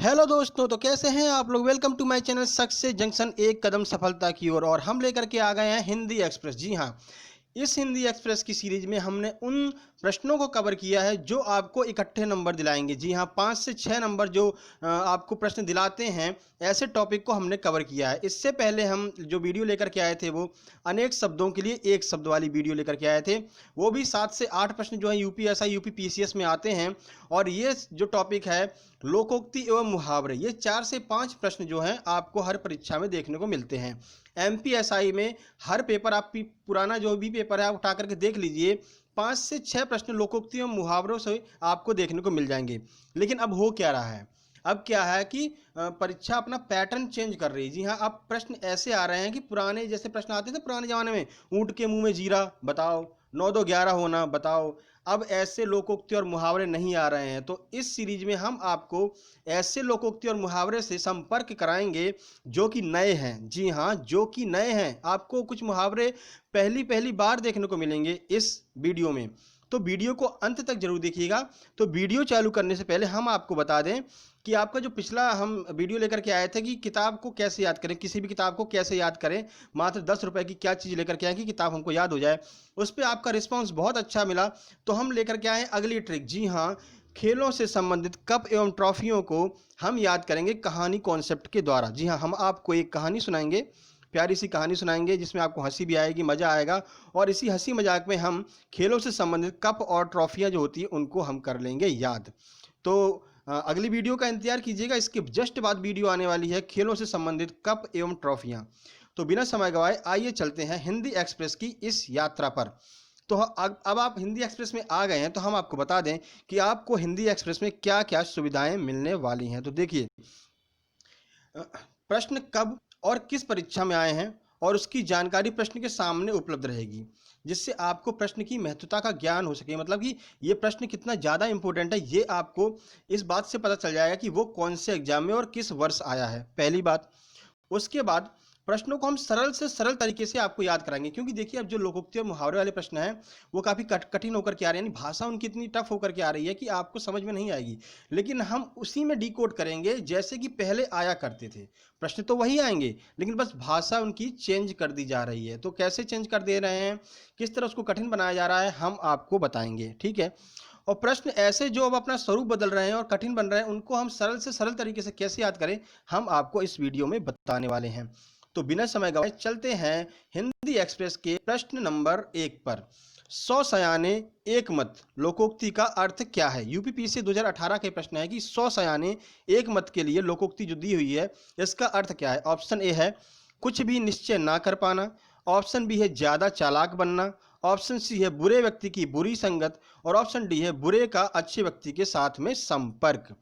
Hello दोस्तों, तो कैसे हैं आप लोग। Welcome to my channel success junction, एक कदम सफलता की ओर। और हम लेकर के आ गए हैं हिंदी एक्सप्रेस। जी हाँ, इस हिंदी एक्सप्रेस की सीरीज में हमने उन प्रश्नों को कवर किया है जो आपको इकट्ठे नंबर दिलाएंगे। जी हाँ, 5 से 6 नंबर जो आपको प्रश्न दिलाते हैं, ऐसे टॉपिक को हमने कवर किया है। इससे पहले हम जो वीडियो लेकर के आए थे वो अनेक शब्दों के लिए एक शब्द वाली वीडियो लेकर के आए थे। वो भी 7 से 8 प्रश्न जो है यूपीएसआई यूपीपीसीएस में आते हैं। और ये जो टॉपिक है लोकोक्ति एवं मुहावरे, ये 4 से 5 प्रश्न जो हैं आपको हर परीक्षा में देखने को मिलते हैं। एमपीएसआई में हर पेपर, आप पुराना जो भी पेपर है आप उठा करके देख लीजिए, 5 से 6 प्रश्न लोकोक्ति एवं मुहावरों से आपको देखने को मिल जाएंगे। लेकिन अब हो क्या रहा है, अब क्या है कि परीक्षा अपना पैटर्न चेंज कर रही है। जी हाँ, अब प्रश्न ऐसे आ रहे हैं कि पुराने जैसे प्रश्न आते थे पुराने ज़माने में, ऊँट के मुंह में जीरा बताओ, 9 2 11 होना बताओ। अब ऐसे लोकोक्ति और मुहावरे नहीं आ रहे हैं। तो इस सीरीज में हम आपको ऐसे लोकोक्ति और मुहावरे से संपर्क कराएंगे जो कि नए हैं। जी हाँ, जो कि नए हैं। आपको कुछ मुहावरे पहली पहली बार देखने को मिलेंगे इस वीडियो में, तो वीडियो को अंत तक जरूर देखिएगा। तो वीडियो चालू करने से पहले हम आपको बता दें कि आपका जो पिछला हम वीडियो लेकर के आए थे कि किताब को कैसे याद करें, किसी भी किताब को कैसे याद करें, मात्र 10 रुपए की क्या चीज़ लेकर के आए कि किताब हमको याद हो जाए, उस पर आपका रिस्पांस बहुत अच्छा मिला। तो हम लेकर के आए अगली ट्रिक। जी हाँ, खेलों से संबंधित कप एवं ट्रॉफियों को हम याद करेंगे कहानी कॉन्सेप्ट के द्वारा। जी हाँ, हम आपको एक कहानी सुनाएंगे, प्यारी सी कहानी सुनाएंगे जिसमें आपको हंसी भी आएगी, मज़ा आएगा। और इसी हंसी मजाक में हम खेलों से संबंधित कप और ट्रॉफियाँ जो होती हैं उनको हम कर लेंगे याद। तो अगली वीडियो का इंतजार कीजिएगा, इसके जस्ट बाद वीडियो आने वाली है खेलों से संबंधित कप एवं ट्रॉफियाँ। तो बिना समय गवाए आइए चलते हैं हिंदी एक्सप्रेस की इस यात्रा पर। तो अब आप हिंदी एक्सप्रेस में आ गए हैं, तो हम आपको बता दें कि आपको हिंदी एक्सप्रेस में क्या क्या सुविधाएं मिलने वाली हैं। तो देखिए, प्रश्न कब और किस परीक्षा में आए हैं और उसकी जानकारी प्रश्न के सामने उपलब्ध रहेगी, जिससे आपको प्रश्न की महत्वता का ज्ञान हो सके। मतलब कि ये प्रश्न कितना ज़्यादा इंपॉर्टेंट है, ये आपको इस बात से पता चल जाएगा कि वो कौन से एग्जाम में और किस वर्ष आया है, पहली बात। उसके बाद प्रश्नों को हम सरल से सरल तरीके से आपको याद कराएंगे, क्योंकि देखिए अब जो लोकोक्ति और मुहावरे वाले प्रश्न हैं वो काफ़ी कठिन होकर के आ रहे हैं, यानी भाषा उनकी इतनी टफ होकर के आ रही है कि आपको समझ में नहीं आएगी। लेकिन हम उसी में डिकोड करेंगे जैसे कि पहले आया करते थे। प्रश्न तो वही आएंगे लेकिन बस भाषा उनकी चेंज कर दी जा रही है। तो कैसे चेंज कर दे रहे हैं, किस तरह उसको कठिन बनाया जा रहा है, हम आपको बताएंगे। ठीक है। और प्रश्न ऐसे जो अब अपना स्वरूप बदल रहे हैं और कठिन बन रहे हैं, उनको हम सरल से सरल तरीके से कैसे याद करें, हम आपको इस वीडियो में बताने वाले हैं। तो बिना समय गवाए चलते हैं हिंदी एक्सप्रेस के प्रश्न नंबर 1 पर। 100 सयाने एक मत लोकोक्ति का अर्थ क्या है। यूपीपीसी 2018 के प्रश्न है कि 100 सयाने एक मत के लिए लोकोक्ति जो दी हुई है इसका अर्थ क्या है। ऑप्शन ए है कुछ भी निश्चय ना कर पाना, ऑप्शन बी है ज्यादा चालाक बनना, ऑप्शन सी है बुरे व्यक्ति की बुरी संगत, और ऑप्शन डी है बुरे का अच्छे व्यक्ति के साथ में संपर्क।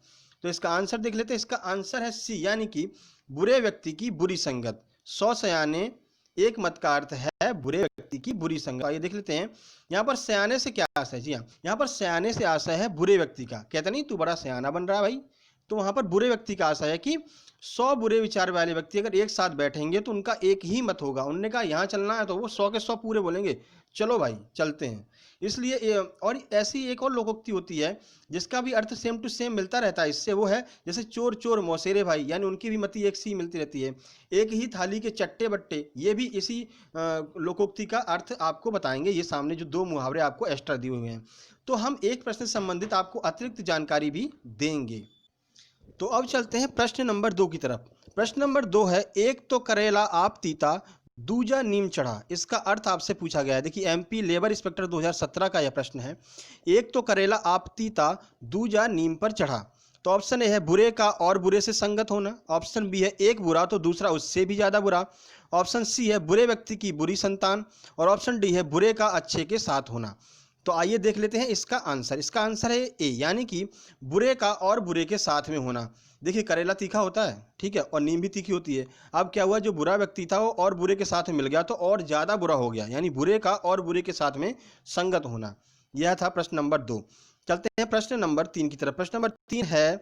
तो इसका आंसर देख लेते हैं। इसका आंसर है सी, यानी कि बुरे व्यक्ति की बुरी संगत। 100 सयाने एक मत का अर्थ है बुरे व्यक्ति की बुरी संगत। आइए देख लेते हैं यहाँ पर सयाने से क्या आशा है। जी हाँ, यहाँ पर सयाने से आशा है बुरे व्यक्ति का। कहते नहीं तू बड़ा सयाना बन रहा है भाई, तो वहां पर बुरे व्यक्ति का आशा है कि 100 बुरे विचार वाले व्यक्ति अगर एक साथ बैठेंगे तो उनका एक ही मत होगा। उनने कहा यहाँ चलना है तो वो 100 के 100 पूरे बोलेंगे, चलो भाई चलते हैं। इसलिए और ऐसी एक और लोकोक्ति होती है जिसका भी अर्थ सेम टू सेम मिलता रहता है इससे, वो है जैसे चोर चोर मौसेरे भाई, यानी उनकी भी मति एक सी मिलती रहती है। एक ही थाली के चट्टे बट्टे, ये भी इसी लोकोक्ति का अर्थ आपको बताएंगे। ये सामने जो 2 मुहावरे आपको एक्स्ट्रा दिए हुए हैं, तो हम एक प्रश्न से संबंधित आपको अतिरिक्त जानकारी भी देंगे। तो अब चलते हैं प्रश्न नंबर 2 की तरफ। प्रश्न नंबर 2 है एक तो करेला आप तीता दूजा नीम चढ़ा। इसका अर्थ आपसे पूछा गया है। देखिए एमपी लेबर इंस्पेक्टर 2017 का यह प्रश्न है। एक तो करेला आप तीता दूजा नीम पर चढ़ा। तो ऑप्शन ए है बुरे का और बुरे से संगत होना, ऑप्शन बी है एक बुरा तो दूसरा उससे भी ज्यादा बुरा, ऑप्शन सी है बुरे व्यक्ति की बुरी संतान, और ऑप्शन डी है बुरे का अच्छे के साथ होना। तो आइए देख लेते हैं इसका आंसर। इसका आंसर है ए, यानी कि बुरे का और बुरे के साथ में होना। देखिए करेला तीखा होता है, ठीक है, और नीम भी तीखी होती है। अब क्या हुआ, जो बुरा व्यक्ति था वो और बुरे के साथ में मिल गया तो और ज़्यादा बुरा हो गया, यानी बुरे का और बुरे के साथ में संगत होना। यह था प्रश्न नंबर 2। चलते हैं प्रश्न नंबर 3 की तरफ। प्रश्न नंबर 3 है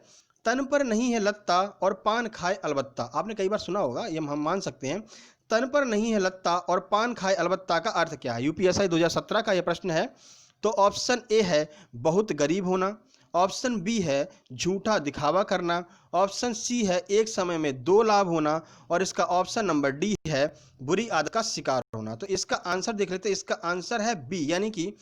तन पर नहीं है लत्ता और पान खाए अलबत्ता। आपने कई बार सुना होगा, ये हम मान सकते हैं। तन पर नहीं है लत्ता और पान खाए अलबत्ता का अर्थ क्या है। यूपीएसआई 2017 का यह प्रश्न है। तो ऑप्शन ए है बहुत गरीब होना, ऑप्शन बी है झूठा दिखावा करना, ऑप्शन सी है एक समय में दो लाभ होना, और इसका ऑप्शन नंबर डी है बुरी आदत का शिकार होना। तो इसका आंसर देख लेते हैं। इसका आंसर है बी, यानी कि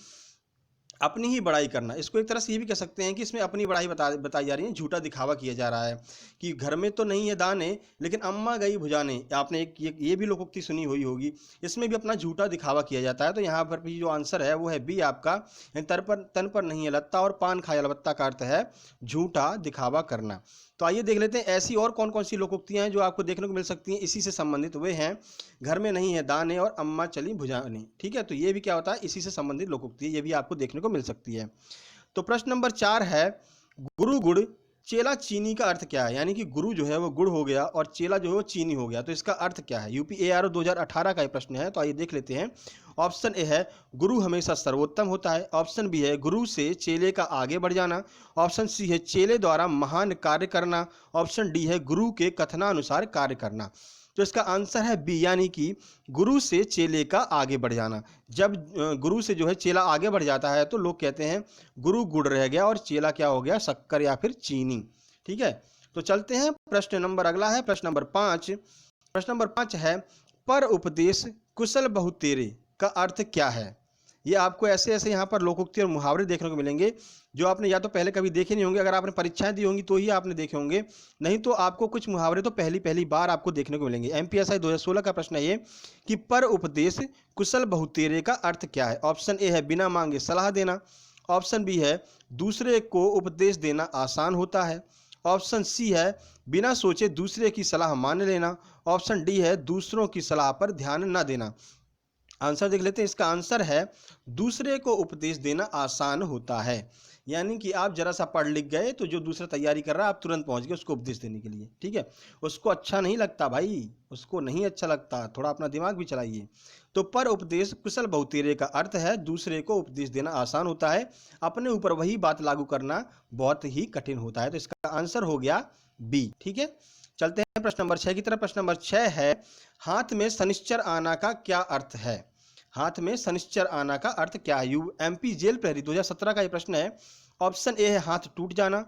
अपनी ही बड़ाई करना। इसको एक तरह से ये भी कह सकते हैं कि इसमें अपनी बड़ाई बताई जा रही है, झूठा दिखावा किया जा रहा है कि घर में तो नहीं है दाने लेकिन अम्मा गई भुजाने। आपने एक ये भी लोकोक्ति सुनी हुई होगी, इसमें भी अपना झूठा दिखावा किया जाता है। तो यहाँ पर भी जो आंसर है वो है बी आपका, तन पर नहीं है लत्ता और पान खाया अलबत्ता का अर्थ है झूठा दिखावा करना। तो आइए देख लेते हैं ऐसी और कौन कौन सी लोकोक्तियाँ हैं जो आपको देखने को मिल सकती हैं इसी से संबंधित। वे हैं घर में नहीं है दाने और अम्मा चली भुजाने। ठीक है, तो ये भी क्या होता है, इसी से संबंधित लोकोक्ति है, ये भी आपको देखने को मिल सकती है। तो प्रश्न नंबर 4 है गुरु गुड़ चेला चीनी का अर्थ क्या है। यानी कि गुरु जो है वो गुड़ हो गया और चेला जो है वो चीनी हो गया। तो इसका अर्थ क्या है, यूपी एआरओ 2018 का ये प्रश्न है। तो आइए देख लेते हैं। ऑप्शन ए है गुरु हमेशा सर्वोत्तम होता है, ऑप्शन बी है गुरु से चेले का आगे बढ़ जाना, ऑप्शन सी है चेले द्वारा महान कार्य करना, ऑप्शन डी है गुरु के कथनानुसार कार्य करना। तो इसका आंसर है बी, यानी कि गुरु से चेले का आगे बढ़ जाना। जब गुरु से जो है चेला आगे बढ़ जाता है तो लोग कहते हैं गुरु गुड़ रह गया और चेला क्या हो गया, शक्कर या फिर चीनी। ठीक है, तो चलते हैं प्रश्न नंबर अगला है प्रश्न नंबर 5। प्रश्न नंबर 5 है पर उपदेश कुशल बहु तेरे का अर्थ क्या है। ये आपको ऐसे ऐसे यहाँ पर लोकोक्ति और मुहावरे देखने को मिलेंगे जो आपने या तो पहले कभी देखे नहीं होंगे, अगर आपने परीक्षाएं दी होंगी तो ही आपने देखे होंगे, नहीं तो आपको कुछ मुहावरे तो पहली बार आपको देखने को मिलेंगे। एमपीएसआई 2016 का प्रश्न है ये कि पर उपदेश कुशल बहुतेरे का अर्थ क्या है। ऑप्शन ए है बिना मांगे सलाह देना, ऑप्शन बी है दूसरे को उपदेश देना आसान होता है, ऑप्शन सी है बिना सोचे दूसरे की सलाह मान लेना, ऑप्शन डी है दूसरों की सलाह पर ध्यान न देना। आंसर देख लेते हैं। इसका आंसर है दूसरे को उपदेश देना आसान होता है। यानी कि आप जरा सा पढ़ लिख गए तो जो दूसरा तैयारी कर रहा है आप तुरंत पहुंच गए उसको उपदेश देने के लिए। ठीक है, उसको अच्छा नहीं लगता भाई, उसको नहीं अच्छा लगता, थोड़ा अपना दिमाग भी चलाइए। तो पर उपदेश कुशल बहुतेरे का अर्थ है दूसरे को उपदेश देना आसान होता है, अपने ऊपर वही बात लागू करना बहुत ही कठिन होता है। तो इसका आंसर हो गया बी। ठीक है, चलते हैं प्रश्न नंबर 6 की तरफ। प्रश्न नंबर 6 है हाथ में शनिश्चर आना का क्या अर्थ है। हाथ में शनिश्चर आना का अर्थ क्या है। एमपी जेल प्रहरी 2017 का ये प्रश्न है। ऑप्शन ए है हाथ टूट जाना,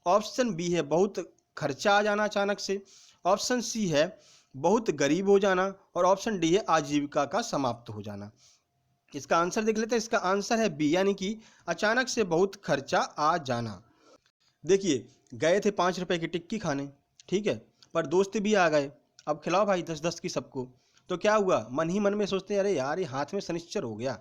ऑप्शन बी है बहुत खर्चा आ जाना अचानक से, ऑप्शन सी है बहुत गरीब हो जाना, और ऑप्शन डी है आजीविका का समाप्त हो जाना। इसका आंसर देख लेते हैं। इसका आंसर है बी, यानी कि अचानक से बहुत खर्चा आ जाना। देखिए गए थे 5 रुपए की टिक्की खाने, ठीक है, पर दोस्त भी आ गए, अब खिलाओ भाई 10-10 की सबको। तो क्या हुआ, मन ही मन में सोचते हैं अरे यार ये हाथ में शनिश्चर हो गया,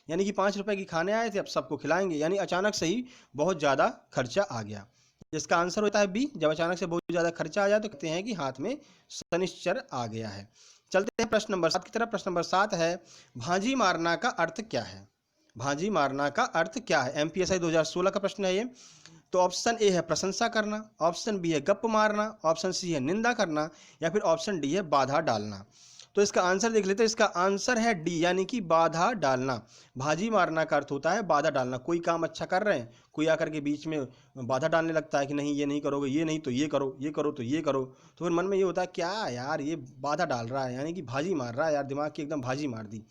यानी कि 5 रुपए की खाने आए थे अब सबको खिलाएंगे, यानी अचानक से ही बहुत ज़्यादा खर्चा आ गया। जिसका आंसर होता है बी, जब अचानक से बहुत ज़्यादा खर्चा आ जाए तो कहते हैं कि हाथ में शनिश्चर आ गया है। चलते हैं प्रश्न नंबर 7 की तरफ। प्रश्न नंबर 7 है भांजी मारना का अर्थ क्या है। भांजी मारना का अर्थ क्या है। एमपीएसआई 2016 का प्रश्न है ये। तो ऑप्शन ए है प्रशंसा करना, ऑप्शन बी है गप मारना, ऑप्शन सी है निंदा करना, या फिर ऑप्शन डी है बाधा डालना। तो इसका आंसर देख लेते हैं। इसका आंसर है डी, यानी कि बाधा डालना। भाजी मारना का अर्थ होता है बाधा डालना। कोई काम अच्छा कर रहे हैं, कोई आकर के बीच में बाधा डालने लगता है कि नहीं ये नहीं करोगे, ये नहीं तो ये करो, ये करो तो ये करो, तो फिर मन में ये होता है क्या यार ये बाधा डाल रहा है, यानी कि भाजी मार रहा है यार, दिमाग की एकदम भाजी मार दी।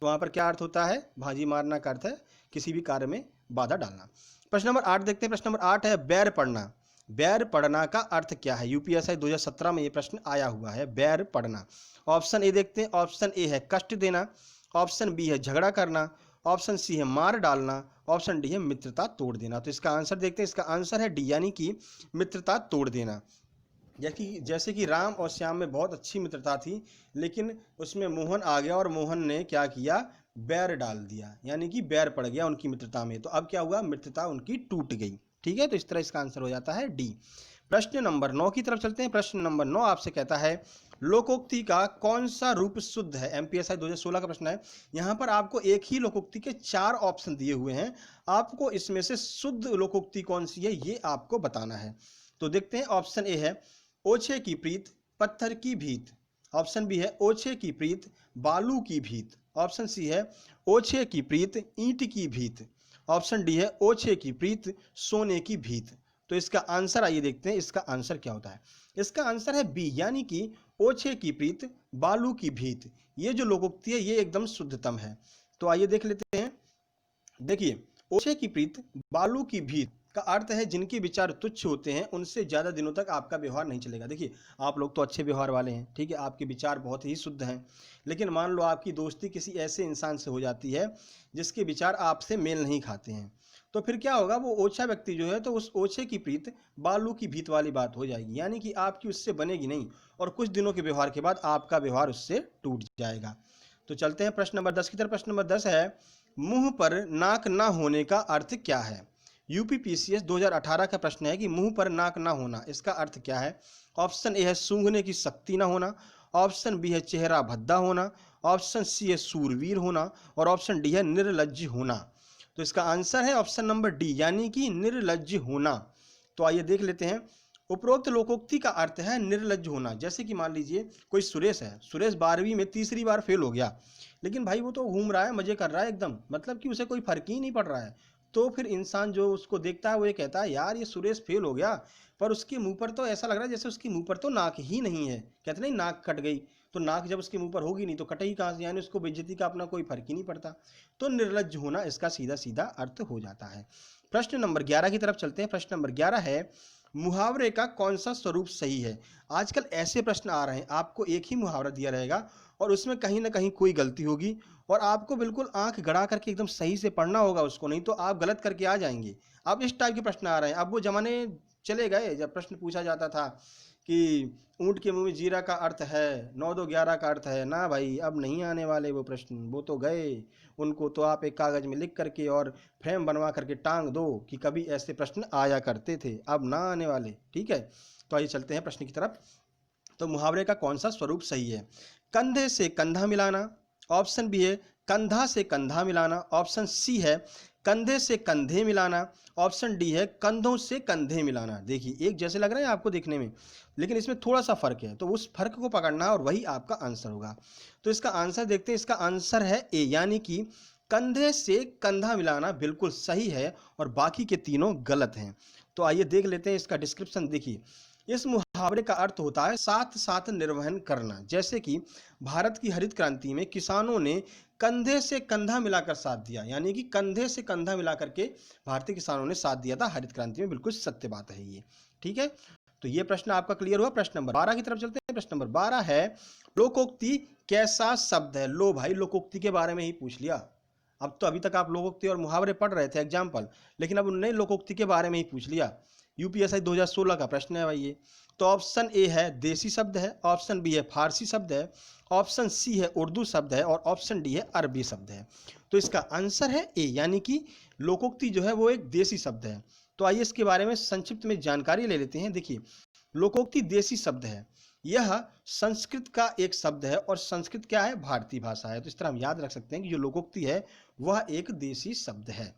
तो वहाँ पर क्या अर्थ होता है, भाजी मारना का अर्थ है किसी भी कार्य में बाधा डालना। प्रश्न नंबर 8 देखते हैं। प्रश्न नंबर 8 है बैर पढ़ना। बैर पढ़ना का अर्थ क्या है। यूपीएसआई 2017 में ये प्रश्न आया हुआ है, बैर पढ़ना। ऑप्शन ए देखते हैं। ऑप्शन ए है कष्ट देना, ऑप्शन बी है झगड़ा करना, ऑप्शन सी है मार डालना, ऑप्शन डी है मित्रता तोड़ देना। तो इसका आंसर देखते हैं। इसका आंसर है डी, यानी कि मित्रता तोड़ देना। जैसे कि राम और श्याम में बहुत अच्छी मित्रता थी, लेकिन उसमें मोहन आ गया और मोहन ने क्या किया, बैर डाल दिया, यानी कि बैर पड़ गया उनकी मित्रता में। तो अब क्या हुआ, मित्रता उनकी टूट गई। ठीक है, तो इस तरह इसका आंसर हो जाता है डी। प्रश्न नंबर 9 की तरफ चलते हैं। प्रश्न नंबर 9 आपसे कहता है लोकोक्ति का कौन सा रूप शुद्ध है। एमपीएसआई 2016 का प्रश्न है। यहाँ पर आपको एक ही लोकोक्ति के 4 ऑप्शन दिए हुए हैं, आपको इसमें से शुद्ध लोकोक्ति कौन सी है ये आपको बताना है। तो देखते हैं। ऑप्शन ए है ओछे की प्रीत पत्थर की भीत, ऑप्शन बी है ओछे की प्रीत बालू की भीत, ऑप्शन सी है ओछे की प्रीत ईंट की भीत, ऑप्शन डी है ओछे की प्रीत सोने की भीत। तो इसका आंसर आइए देखते हैं, इसका आंसर क्या होता है। इसका आंसर है बी, यानी कि ओछे की प्रीत बालू की भीत। ये जो लोकोक्ति है ये एकदम शुद्धतम है। तो आइए देख लेते हैं। देखिए ओछे की प्रीत बालू की भीत का अर्थ है जिनके विचार तुच्छ होते हैं उनसे ज़्यादा दिनों तक आपका व्यवहार नहीं चलेगा। देखिए, आप लोग तो अच्छे व्यवहार वाले हैं, ठीक है, आपके विचार बहुत ही शुद्ध हैं, लेकिन मान लो आपकी दोस्ती किसी ऐसे इंसान से हो जाती है जिसके विचार आपसे मेल नहीं खाते हैं, तो फिर क्या होगा, वो ओछा व्यक्ति जो है तो उस ओछे की प्रीत बालू की भीत वाली बात हो जाएगी, यानी कि आपकी उससे बनेगी नहीं और कुछ दिनों के व्यवहार के बाद आपका व्यवहार उससे टूट जाएगा। तो चलते हैं प्रश्न नंबर 10 की तरफ। प्रश्न नंबर 10 है, मुंह पर नाक ना होने का अर्थ क्या है? यूपीपीसीएस 2018 का प्रश्न है कि मुंह पर नाक ना होना, इसका अर्थ क्या है? ऑप्शन ए है सूंघने की शक्ति ना होना, ऑप्शन बी है चेहरा भद्दा होना, ऑप्शन सी है सूरवीर होना और ऑप्शन डी है निर्लज्ज होना। तो इसका आंसर है ऑप्शन नंबर डी, यानी कि निर्लज्ज होना। तो आइए देख लेते हैं। उपरोक्त लोकोक्ति का अर्थ है निर्लज्ज होना। जैसे कि मान लीजिए कोई सुरेश है, सुरेश 12वीं में तीसरी बार फेल हो गया, लेकिन भाई वो तो घूम रहा है, मजे कर रहा है एकदम, मतलब कि उसे कोई फर्क ही नहीं पड़ रहा है। तो फिर इंसान जो उसको देखता है वो ये कहता है, यार ये सुरेश फेल हो गया, पर उसके मुंह पर तो ऐसा लग रहा है जैसे उसके मुंह पर तो नाक ही नहीं है। कहते नहीं, नाक कट गई, तो नाक जब उसके मुंह पर होगी नहीं तो कटे ही कहाँ से, यानी उसको बेइज्जती का अपना कोई फर्क ही नहीं पड़ता। तो निर्लज्ज होना इसका सीधा सीधा अर्थ हो जाता है। प्रश्न नंबर 11 की तरफ चलते हैं। प्रश्न नंबर 11 है, मुहावरे का कौन सा स्वरूप सही है? आजकल ऐसे प्रश्न आ रहे हैं, आपको एक ही मुहावरा दिया रहेगा और उसमें कहीं ना कहीं कोई गलती होगी और आपको बिल्कुल आंख गड़ा करके एकदम सही से पढ़ना होगा उसको, नहीं तो आप गलत करके आ जाएंगे। अब इस टाइप के प्रश्न आ रहे हैं। अब वो जमाने चले गए जब प्रश्न पूछा जाता था कि ऊंट के मुंह में जीरा का अर्थ है, 9 2 11 का अर्थ है ना भाई, अब नहीं आने वाले वो प्रश्न, वो तो गए। उनको तो आप एक कागज में लिख करके और फ्रेम बनवा करके टांग दो कि कभी ऐसे प्रश्न आया करते थे, अब ना आने वाले। ठीक है, तो आइए चलते हैं प्रश्न की तरफ। तो मुहावरे का कौन सा स्वरूप सही है? कंधे से कंधा मिलाना, ऑप्शन बी है कंधा से कंधा मिलाना, ऑप्शन सी है कंधे से कंधे मिलाना, ऑप्शन डी है कंधों से कंधे मिलाना। देखिए एक जैसे लग रहे हैं आपको देखने में, लेकिन इसमें थोड़ा सा फर्क है, तो उस फर्क को पकड़ना और वही आपका आंसर होगा। तो इसका आंसर देखते हैं। इसका आंसर है ए, यानी कि कंधे से कंधा मिलाना बिल्कुल सही है और बाकी के तीनों गलत हैं। तो आइए देख लेते हैं इसका डिस्क्रिप्शन। देखिए, इस मुहावरे का अर्थ होता है साथ साथ निर्वहन करना। जैसे कि भारत की हरित क्रांति में किसानों ने कंधे से कंधा मिलाकर साथ दिया, यानी कि कंधे से कंधा मिलाकर के भारतीय किसानों ने साथ दिया था हरित क्रांति में। बिल्कुल सत्य बात है ये। ठीक है, तो ये प्रश्न आपका क्लियर हुआ। प्रश्न नंबर 12 की तरफ चलते हैं। प्रश्न नंबर 12 है, लोकोक्ति कैसा शब्द है? लो भाई, लोकोक्ति के बारे में ही पूछ लिया। अब तो अभी तक आप लोकोक्ति और मुहावरे पढ़ रहे थे एग्जाम्पल, लेकिन अब उन्होंने लोकोक्ति के बारे में ही पूछ लिया। यूपीएससी 2016 का प्रश्न है भाई ये। तो ऑप्शन ए है देसी शब्द है, ऑप्शन बी है फारसी शब्द है, ऑप्शन सी है उर्दू शब्द है और ऑप्शन डी है अरबी शब्द है। तो इसका आंसर है ए, यानी कि लोकोक्ति जो है वो एक देसी शब्द है। तो आइए इसके बारे में संक्षिप्त में जानकारी ले लेते हैं। देखिए, लोकोक्ति देसी शब्द है, यह संस्कृत का एक शब्द है और संस्कृत क्या है? भारतीय भाषा है। तो इस तरह हम याद रख सकते हैं कि जो लोकोक्ति है वह एक देसी शब्द है।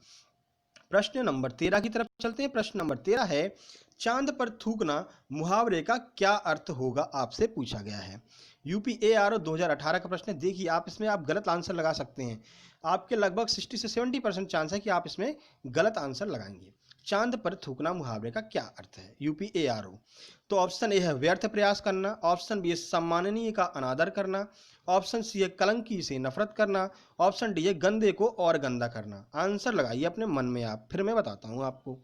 प्रश्न नंबर 13 की तरफ चलते हैं। प्रश्न नंबर 13 है, चांद पर थूकना मुहावरे का क्या अर्थ होगा? आपसे पूछा गया है। यूपीएआरओ 2018 का प्रश्न है। देखिए, आप इसमें आप गलत आंसर लगा सकते हैं। आपके लगभग 60 से 70% चांस है कि आप इसमें गलत आंसर लगाएंगे। चांद पर थूकना मुहावरे का क्या अर्थ है? यूपीएआरओ। तो ऑप्शन ए है व्यर्थ प्रयास करना, ऑप्शन बी है सम्माननीय का अनादर करना, ऑप्शन सी है कलंकी से नफरत करना, ऑप्शन डी है गंदे को और गंदा करना। आंसर लगाइए अपने मन में आप, फिर मैं बताता हूँ आपको।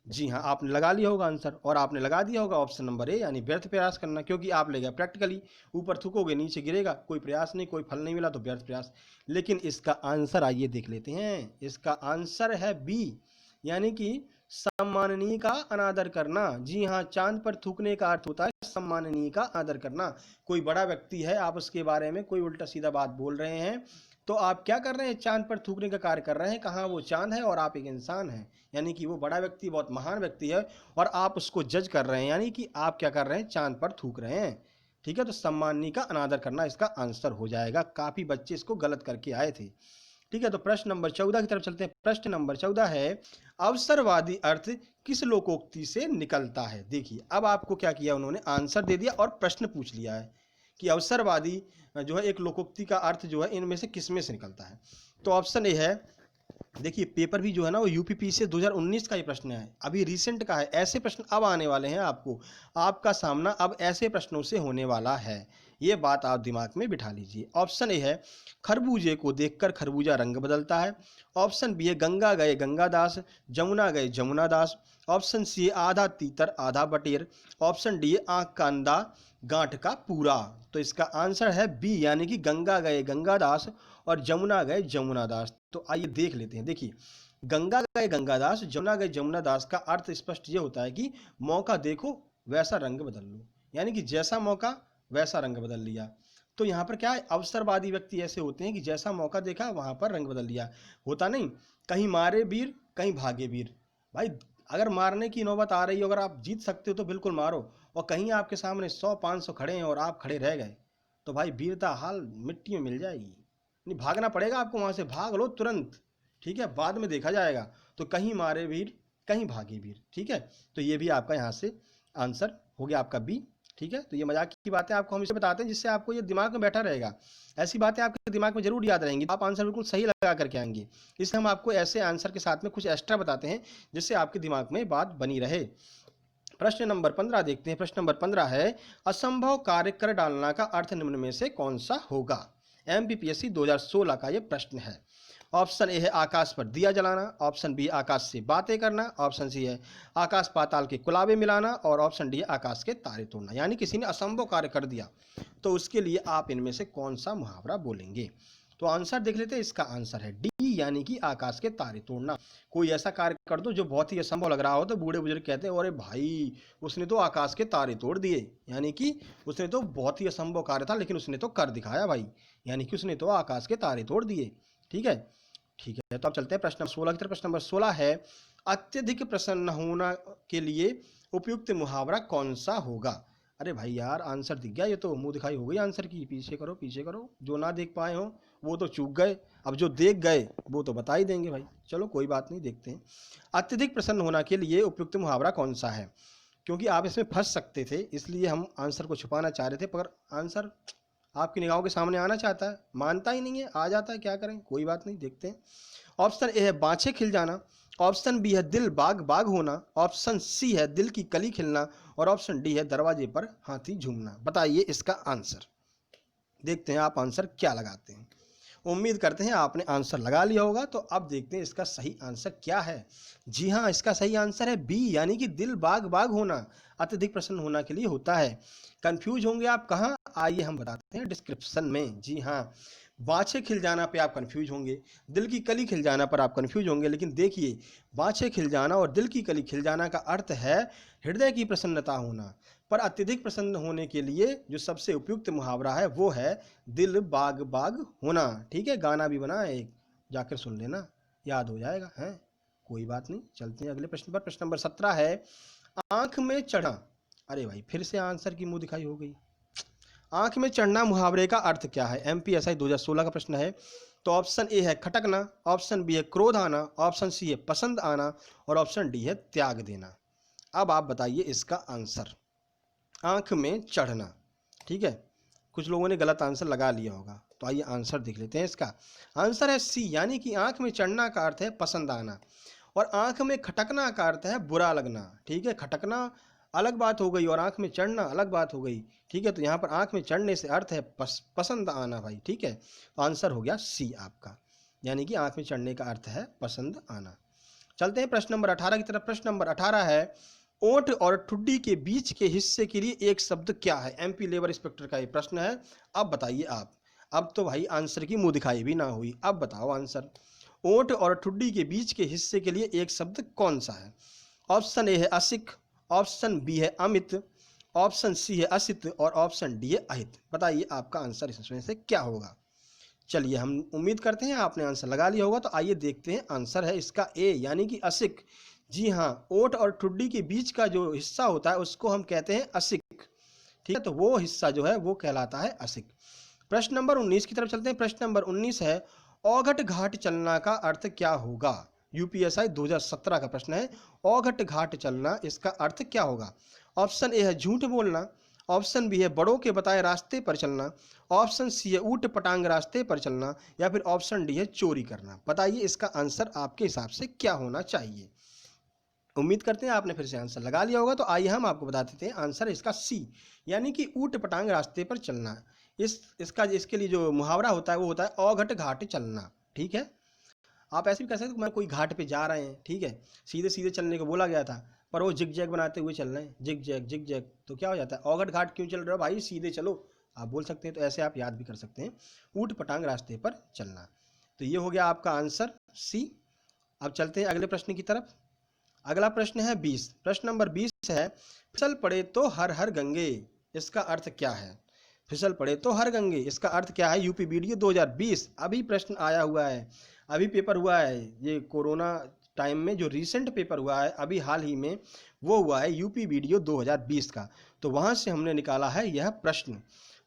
जी हाँ, आपने लगा लिया होगा आंसर और आपने लगा दिया होगा ऑप्शन नंबर ए, यानी व्यर्थ प्रयास करना, क्योंकि आप ले गए प्रैक्टिकली, ऊपर थूकोगे नीचे गिरेगा, कोई प्रयास नहीं, कोई फल नहीं मिला तो व्यर्थ प्रयास। लेकिन इसका आंसर आइए देख लेते हैं। इसका आंसर है बी, यानी कि सम्माननीय का अनादर करना। जी हाँ, चांद पर थूकने का अर्थ होता है सम्माननीय का आदर करना। कोई बड़ा व्यक्ति है, आप उसके बारे में कोई उल्टा सीधा बात बोल रहे हैं, तो आप क्या कर रहे हैं? चांद पर थूकने का कार्य कर रहे हैं। कहाँ वो चांद है और आप एक इंसान हैं, यानी कि वो बड़ा व्यक्ति बहुत महान व्यक्ति है और आप उसको जज कर रहे हैं, यानी कि आप क्या कर रहे हैं? चांद पर थूक रहे हैं। ठीक है, तो सम्माननीय का अनादर करना इसका आंसर हो जाएगा। काफी बच्चे इसको गलत करके आए थे। ठीक है, तो प्रश्न नंबर 14 की तरफ चलते हैं। प्रश्न नंबर 14 है, अवसरवादी अर्थ किस लोकोक्ति से निकलता है? देखिए, अब आपको क्या किया, उन्होंने आंसर दे दिया और प्रश्न पूछ लिया है कि अवसरवादी जो है एक लोकोक्ति का अर्थ जो है इनमें से किस में से निकलता है। तो ऑप्शन ए है देखिए पेपर भी जो है ना वो यूपीपी से 2019 का ये प्रश्न है, अभी रिसेंट का है। ऐसे प्रश्न अब आने वाले हैं आपको, आपका सामना अब ऐसे प्रश्नों से होने वाला है, ये बात आप दिमाग में बिठा लीजिए। ऑप्शन ए है खरबूजे को देखकर खरबूजा रंग बदलता है। ऑप्शन बी है गंगा गए गंगादास, जमुना गए जमुना दास। ऑप्शन सी है आधा तीतर आधा बटेर। ऑप्शन डी है आंख का अंधा गांठ का पूरा। तो इसका आंसर है बी, यानी कि गंगा गए गंगादास और जमुना गए जमुना दास। तो आइए देख लेते हैं। देखिए गंगा गए गंगादास, जमुना गए जमुना दास का अर्थ स्पष्ट ये होता है कि मौका देखो वैसा रंग बदल लो, यानी कि जैसा मौका वैसा रंग बदल लिया। तो यहाँ पर क्या है, अवसरवादी व्यक्ति ऐसे होते हैं कि जैसा मौका देखा वहां पर रंग बदल लिया। होता नहीं, कहीं मारे वीर कहीं भागे वीर। भाई अगर मारने की नौबत आ रही हो, अगर आप जीत सकते हो तो बिल्कुल मारो, और कहीं आपके सामने 100-500 खड़े हैं और आप खड़े रह गए तो भाई वीरता हाल मिट्टी में मिल जाएगी। नहीं, भागना पड़ेगा आपको, वहां से भाग लो तुरंत, ठीक है, बाद में देखा जाएगा। तो कहीं मारे वीर कहीं भागे वीर, ठीक है। तो ये भी आपका यहाँ से आंसर हो गया आपका बी, ठीक है। तो ये मजाक की बातें आपको हम इसे बताते हैं जिससे आपको ये दिमाग में बैठा रहेगा, ऐसी बातें आपके दिमाग में जरूर याद रहेंगी, आप आंसर बिल्कुल सही लगा करके आएंगे। इसलिए हम आपको ऐसे आंसर के साथ में कुछ एक्स्ट्रा बताते हैं जिससे आपके दिमाग में बात बनी रहे। प्रश्न नंबर 15 देखते हैं। प्रश्न नंबर 15 है असंभव कार्य कर डालना का अर्थ निम्न में से कौन सा होगा। एमपीपीएससी 2016 का यह प्रश्न है। ऑप्शन ए है आकाश पर दिया जलाना। ऑप्शन बी आकाश से बातें करना। ऑप्शन सी है आकाश पाताल के कुलाबे मिलाना। और ऑप्शन डी है आकाश के तारे तोड़ना। यानी किसी ने असंभव कार्य कर दिया तो उसके लिए आप इनमें से कौन सा मुहावरा बोलेंगे। तो आंसर देख लेते हैं। इसका आंसर है डी, यानी कि आकाश के तारे तोड़ना। कोई ऐसा कार्य कर दो जो बहुत ही असंभव लग रहा हो तो बूढ़े बुजुर्ग कहते हैं अरे भाई उसने तो आकाश के तारे तोड़ दिए, यानी कि उसने तो बहुत ही असंभव कार्य था लेकिन उसने तो कर दिखाया भाई, यानी कि उसने तो आकाश के तारे तोड़ दिए। ठीक है, ठीक है। तो अब चलते हैं प्रश्न नंबर 16 की तरफ। प्रश्न नंबर 16 है अत्यधिक प्रसन्न होना के लिए उपयुक्त मुहावरा कौन सा होगा। अरे भाई यार आंसर दिख गया, ये तो मुंह दिखाई हो गई आंसर की। पीछे करो पीछे करो, जो ना देख पाए हो वो तो चूक गए, अब जो देख गए वो तो बता ही देंगे भाई। चलो कोई बात नहीं, देखते हैं अत्यधिक प्रसन्न होना के लिए उपयुक्त मुहावरा कौन सा है। क्योंकि आप इसमें फंस सकते थे इसलिए हम आंसर को छुपाना चाह रहे थे, पर आंसर आपकी निगाहों के सामने आना चाहता है, मानता ही नहीं है, आ जाता है, क्या करें, कोई बात नहीं, देखते हैं। ऑप्शन ए है बाँछें खिल जाना। ऑप्शन बी है दिल बाग बाग होना। ऑप्शन सी है दिल की कली खिलना। और ऑप्शन डी है दरवाजे पर हाथी झूमना। बताइए इसका आंसर। देखते हैं आप आंसर क्या लगाते हैं। उम्मीद करते हैं आपने आंसर लगा लिया होगा। तो अब देखते हैं इसका सही आंसर क्या है। जी हाँ, इसका सही आंसर है बी, यानी कि दिल बाग बाग होना अत्यधिक प्रसन्न होना के लिए होता है। कंफ्यूज होंगे आप कहाँ, आइए हम बताते हैं डिस्क्रिप्शन में। जी हाँ, बाँछें खिल जाना पे आप कंफ्यूज होंगे, दिल की कली खिल जाना पर आप कंफ्यूज होंगे, लेकिन देखिए बाँछें खिल जाना और दिल की कली खिल जाना का अर्थ है हृदय की प्रसन्नता होना। पर अत्यधिक प्रसन्न होने के लिए जो सबसे उपयुक्त मुहावरा है वो है दिल बाग बाग होना। ठीक है, गाना भी बना है एक, जाकर सुन लेना, याद हो जाएगा है। कोई बात नहीं, चलते हैं अगले प्रश्न पर। प्रश्न नंबर 17 है आंख में चढ़ा। अरे भाई फिर से आंसर की मुंह दिखाई हो गई। आंख में चढ़ना मुहावरे का अर्थ क्या है। एमपीएसआई 2016 का प्रश्न है। तो ऑप्शन ए है खटकना। ऑप्शन बी है क्रोध आना। ऑप्शन सी है पसंद आना। और ऑप्शन डी है त्याग देना। अब आप बताइए इसका आंसर। आंख में चढ़ना, ठीक है, कुछ लोगों ने गलत आंसर लगा लिया होगा, तो आइए आंसर देख लेते हैं। इसका आंसर है सी, यानी कि आंख में चढ़ना का अर्थ है पसंद आना और आंख में खटकना का अर्थ है बुरा लगना। ठीक है, खटकना अलग बात हो गई और आंख में चढ़ना अलग बात हो गई। ठीक है, तो यहाँ पर आंख में चढ़ने से अर्थ है पसंद आना भाई। ठीक है, तो आंसर हो गया सी आपका, यानी कि आंख में चढ़ने का अर्थ है पसंद आना। चलते हैं प्रश्न नंबर 18 की तरफ। प्रश्न नंबर 18 है ओंठ और ठुड्डी के बीच के हिस्से के लिए एक शब्द क्या है। एमपी लेबर इंस्पेक्टर का ये प्रश्न है। अब बताइए आप। अब तो भाई आंसर की मुंह दिखाई भी ना हुई, अब बताओ आंसर। ओंठ और ठुड्डी के बीच के हिस्से के लिए एक शब्द कौन सा है। ऑप्शन ए है असिक। ऑप्शन बी है अमित। ऑप्शन सी है असित। और ऑप्शन डी है अहित। बताइए आपका आंसर इसमें से क्या होगा। चलिए हम उम्मीद करते हैं आपने आंसर लगा लिया होगा। तो आइए देखते हैं आंसर है इसका ए, यानी कि असिक। जी हाँ, ओंठ और ठुड्डी के बीच का जो हिस्सा होता है उसको हम कहते हैं असिक। ठीक है, तो वो हिस्सा जो है वो कहलाता है असिक। प्रश्न नंबर 19 की तरफ चलते हैं। प्रश्न नंबर 19 है औघट घाट चलना का अर्थ क्या होगा। यूपीएसआई 2017 का प्रश्न है। औघट घाट चलना, इसका अर्थ क्या होगा। ऑप्शन ए है झूठ बोलना। ऑप्शन बी है बड़ों के बताए रास्ते पर चलना, ऑप्शन सी है ऊट पटांग रास्ते पर चलना, या फिर ऑप्शन डी है चोरी करना। बताइए इसका आंसर आपके हिसाब से क्या होना चाहिए। उम्मीद करते हैं आपने फिर से आंसर लगा लिया होगा। तो आइए हम आपको बता देते हैं आंसर इसका सी, यानी कि ऊट पटांग रास्ते पर चलना। इसके लिए जो मुहावरा होता है वो होता है औघट घाट चलना। ठीक है, आप ऐसे भी कह सकते हो मैं कोई घाट पे जा रहे हैं, ठीक है, सीधे सीधे चलने को बोला गया था पर वो जिग जैग बनाते हुए चल रहे हैं, जिग जैग जिग जैग, तो क्या हो जाता है औघट घाट क्यों चल रहे हो भाई, सीधे चलो, आप बोल सकते हैं। तो ऐसे आप याद भी कर सकते हैं, ऊट पटांग रास्ते पर चलना। तो ये हो गया आपका आंसर सी। अब चलते हैं अगले प्रश्न की तरफ। अगला प्रश्न है 20। प्रश्न नंबर 20 है फिसल पड़े तो हर हर गंगे, इसका अर्थ क्या है। फिसल पड़े तो हर गंगे, इसका अर्थ क्या है। यूपी वीडियो 2020 अभी प्रश्न आया हुआ है, अभी पेपर हुआ है, ये कोरोना टाइम में जो रीसेंट पेपर हुआ है अभी हाल ही में, वो हुआ है यूपी वीडियो 2020 का। तो वहाँ से हमने निकाला है यह प्रश्न।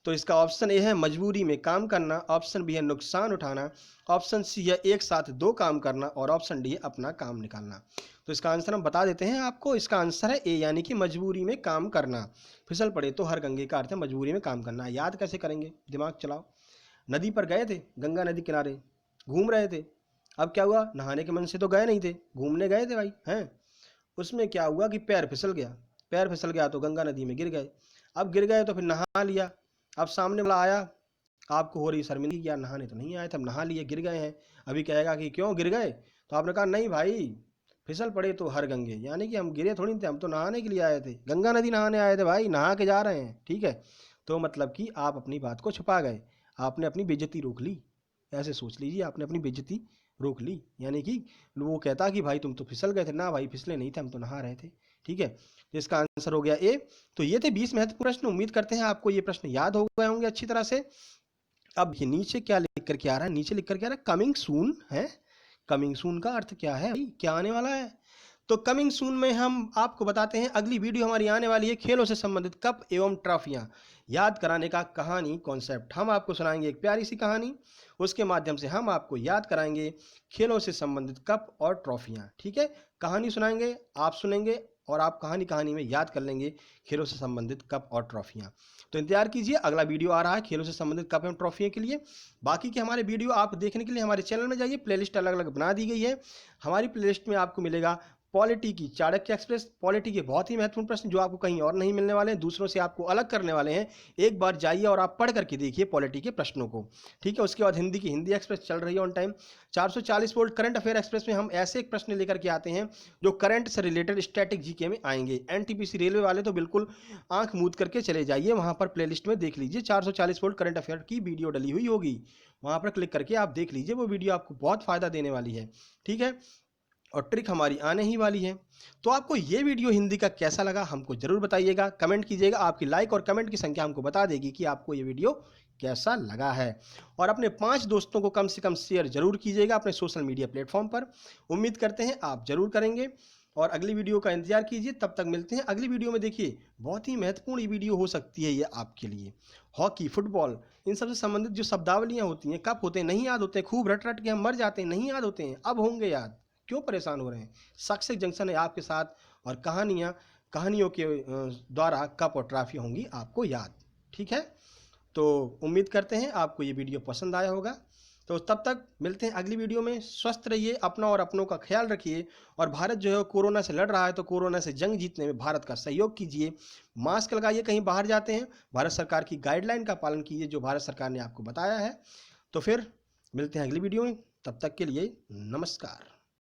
तो इसका ऑप्शन ए है मजबूरी में काम करना, ऑप्शन बी है नुकसान उठाना, ऑप्शन सी है एक साथ दो काम करना, और ऑप्शन डी है अपना काम निकालना। तो इसका आंसर हम बता देते हैं आपको। इसका आंसर है ए, यानी कि मजबूरी में काम करना। फिसल पड़े तो हर गंगे का अर्थ है मजबूरी में काम करना। याद कैसे करेंगे, दिमाग चलाओ। नदी पर गए थे, गंगा नदी किनारे घूम रहे थे, अब क्या हुआ, नहाने के मन से तो गए नहीं थे, घूमने गए थे भाई हैं। उसमें क्या हुआ कि पैर फिसल गया, पैर फिसल गया तो गंगा नदी में गिर गए। अब गिर गए तो फिर नहा लिया, अब सामने वाला आया, आपको हो रही शर्मिंदगी, यार नहाने तो नहीं आए थे, अब नहा लिए, गिर गए हैं। अभी कहेगा कि क्यों गिर गए, तो आपने कहा नहीं भाई फिसल पड़े तो हर गंगे, यानी कि हम गिरे थोड़ी थे, हम तो नहाने के लिए आए थे, गंगा नदी नहाने आए थे भाई, नहा के जा रहे हैं। ठीक है, तो मतलब कि आप अपनी बात को छुपा गए, आपने अपनी बेइज्जती रोक ली। ऐसे सोच लीजिए, आपने अपनी बेइज्जती रोक ली, यानी कि वो कहता कि भाई तुम तो फिसल गए थे, ना भाई फिसले नहीं थे, हम तो नहा रहे थे। ठीक है, तो इसका आंसर हो गया ए। तो ये थे 20 महत्वपूर्ण प्रश्न। उम्मीद करते हैं आपको ये प्रश्न याद हो गए होंगे अच्छी तरह से। अब ये नीचे क्या लिख करके आ रहा है, नीचे लिख करके आ रहा है कमिंग सून है। कमिंग सून का अर्थ क्या है भाई, क्या आने वाला है। तो कमिंग सून में हम आपको बताते हैं अगली वीडियो हमारी आने वाली है खेलों से संबंधित कप एवं ट्रॉफियां याद कराने का कहानी कॉन्सेप्ट। हम आपको सुनाएंगे एक प्यारी सी कहानी, उसके माध्यम से हम आपको याद कराएंगे खेलों से संबंधित कप और ट्रॉफियां। ठीक है, कहानी सुनाएंगे, आप सुनेंगे और आप कहानी कहानी में याद कर लेंगे खेलों से संबंधित कप और ट्रॉफियां। तो इंतजार कीजिए, अगला वीडियो आ रहा है खेलों से संबंधित कप एवं ट्रॉफियों के लिए। बाकी के हमारे वीडियो आप देखने के लिए हमारे चैनल में जाइए, प्लेलिस्ट अलग अलग बना दी गई है। हमारी प्लेलिस्ट में आपको मिलेगा पॉलिटी की चाणक्य एक्सप्रेस, पॉलिटी के बहुत ही महत्वपूर्ण प्रश्न जो आपको कहीं और नहीं मिलने वाले हैं, दूसरों से आपको अलग करने वाले हैं। एक बार जाइए और आप पढ़ करके देखिए पॉलिटी के प्रश्नों को। ठीक है, उसके बाद हिंदी की हिंदी एक्सप्रेस चल रही है on time. 440 volt current affair express में हम ऐसे एक प्रश्न लेकर के आते हैं जो करंट से रिलेटेड स्टैटिक जीके में आएंगे। एनटीपीसी रेलवे वाले तो बिल्कुल आंख मूंद करके चले जाइए, वहां पर प्लेलिस्ट में देख लीजिए 440 वोल्ट करंट अफेयर की वीडियो डली हुई होगी, वहां पर क्लिक करके आप देख लीजिए, वो वीडियो आपको बहुत फायदा देने वाली है। ठीक है, और ट्रिक हमारी आने ही वाली है। तो आपको ये वीडियो हिंदी का कैसा लगा हमको जरूर बताइएगा, कमेंट कीजिएगा। आपकी लाइक और कमेंट की संख्या हमको बता देगी कि आपको ये वीडियो कैसा लगा है। और अपने 5 दोस्तों को कम से कम शेयर जरूर कीजिएगा अपने सोशल मीडिया प्लेटफॉर्म पर। उम्मीद करते हैं आप जरूर करेंगे और अगली वीडियो का इंतजार कीजिए। तब तक मिलते हैं अगली वीडियो में। देखिए बहुत ही महत्वपूर्ण वीडियो हो सकती है ये आपके लिए। हॉकी, फुटबॉल, इन सबसे संबंधित जो शब्दावलियाँ होती हैं, कब होते हैं नहीं याद होते हैं, खूब रट रट के हम मर जाते हैं, नहीं याद होते हैं, अब होंगे याद, क्यों परेशान हो रहे हैं। सक्सेस जंक्शन है आपके साथ और कहानियों के द्वारा कप और ट्रॉफी होंगी आपको याद। ठीक है, तो उम्मीद करते हैं आपको ये वीडियो पसंद आया होगा। तो तब तक मिलते हैं अगली वीडियो में। स्वस्थ रहिए, अपना और अपनों का ख्याल रखिए। और भारत जो है कोरोना से लड़ रहा है, तो कोरोना से जंग जीतने में भारत का सहयोग कीजिए। मास्क लगाइए, कहीं बाहर जाते हैं, भारत सरकार की गाइडलाइन का पालन कीजिए जो भारत सरकार ने आपको बताया है। तो फिर मिलते हैं अगली वीडियो में, तब तक के लिए नमस्कार।